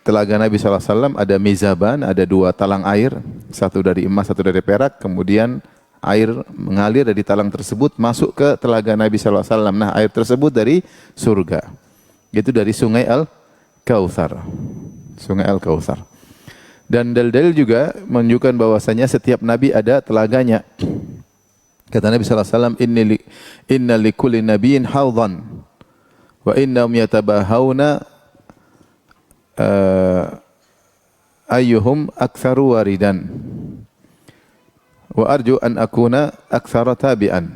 telaga Nabi SAW ada mizaban, ada dua talang air, satu dari emas, satu dari perak, kemudian air mengalir dari talang tersebut masuk ke telaga Nabi SAW. Nah, air tersebut dari surga. Itu dari sungai Al-Kautsar. Sungai Al-Kautsar. Dan dalil juga menunjukkan bahwasanya setiap nabi ada telaganya. Kata Nabi SAW, inna likulli nabiyyin hawdhan wa innahum yatabahawna ayyuhum aktsaru waridan wa arju an akuna aktsara tabi'an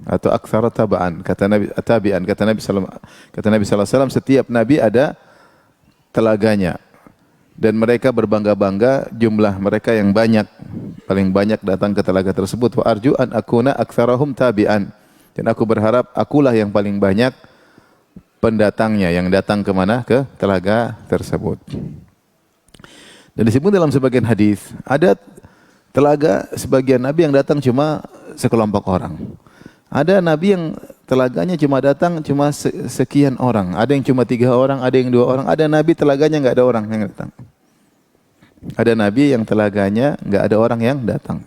atau aktsara taba'an. Kata Nabi tabi'an, kata Nabi sallallahu alaihi wasallam, setiap nabi ada telaganya dan mereka berbangga-bangga jumlah mereka yang banyak, paling banyak datang ke telaga tersebut. Wa arju an akuna aktsarahum tabi'an, dan aku berharap akulah yang paling banyak pendatangnya yang datang ke mana? Ke telaga tersebut. Dan disebut dalam sebagian hadis ada telaga sebagian nabi yang datang cuma sekelompok orang. Ada nabi yang telaganya cuma datang cuma sekian orang. Ada yang cuma 3 orang, ada yang 2 orang. Ada nabi telaganya enggak ada orang yang datang. Ada nabi yang telaganya enggak ada orang yang datang.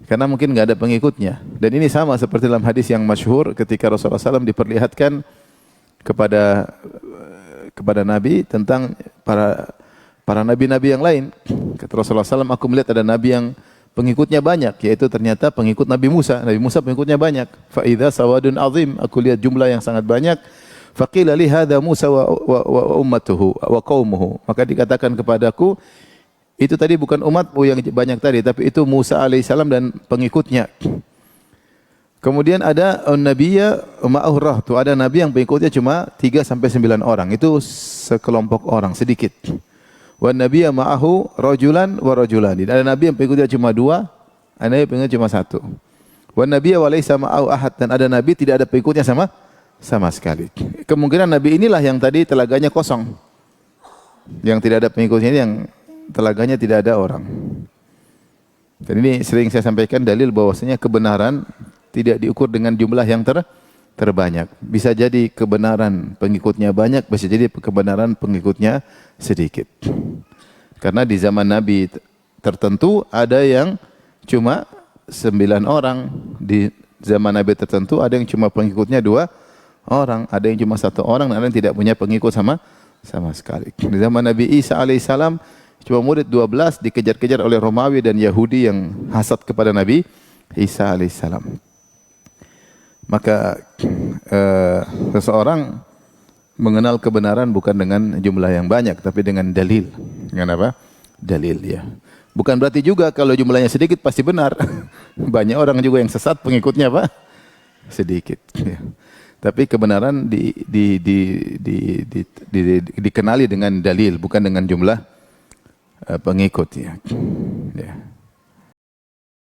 Karena mungkin enggak ada pengikutnya. Dan ini sama seperti dalam hadis yang masyhur ketika Rasulullah SAW diperlihatkan kepada Nabi tentang para nabi-nabi yang lain. Kata Rasulullah SAW, aku melihat ada nabi yang pengikutnya banyak, yaitu ternyata pengikut Nabi Musa. Nabi Musa pengikutnya banyak. Fa idza sawadun azim, aku lihat jumlah yang sangat banyak. Faqila li hadza Musa wa ummatuhu wa qaumuhu. Maka dikatakan kepadaku, itu tadi bukan umatmu yang banyak tadi, tapi itu Musa alaihissalam dan pengikutnya. Kemudian ada nabiyya ma'ahu rahtu, ada nabi yang pengikutnya cuma 3 sampai 9 orang. Itu sekelompok orang, sedikit. Wa nabiyya ma'ahu rajulan wa rajulani. Ada nabi yang pengikutnya cuma 2, ada nabi yang pengikutnya cuma 1. Wa nabiyya wa laisa ma'ahu ahad, dan ada nabi tidak ada pengikutnya sama sekali. Kemungkinan nabi inilah yang tadi telaganya kosong. Yang tidak ada pengikutnya ini yang telaganya tidak ada orang. Dan ini sering saya sampaikan dalil bahwasanya kebenaran tidak diukur dengan jumlah yang terbanyak. Bisa jadi kebenaran pengikutnya banyak, bisa jadi kebenaran pengikutnya sedikit. Karena di zaman Nabi tertentu ada yang cuma 9 orang, di zaman Nabi tertentu ada yang cuma pengikutnya 2 orang, ada yang cuma 1 orang, dan ada yang tidak punya pengikut sama sekali. Di zaman Nabi Isa alaihissalam cuma murid 12, dikejar-kejar oleh Romawi dan Yahudi yang hasad kepada Nabi Isa alaihissalam. Maka seseorang mengenal kebenaran bukan dengan jumlah yang banyak, tapi dengan dalil. Dengan apa? Dalil, ya. Bukan berarti juga kalau jumlahnya sedikit pasti benar. Banyak orang juga yang sesat, pengikutnya apa? Sedikit. Ya. Tapi kebenaran dikenali dengan dalil, bukan dengan jumlah pengikut, ya.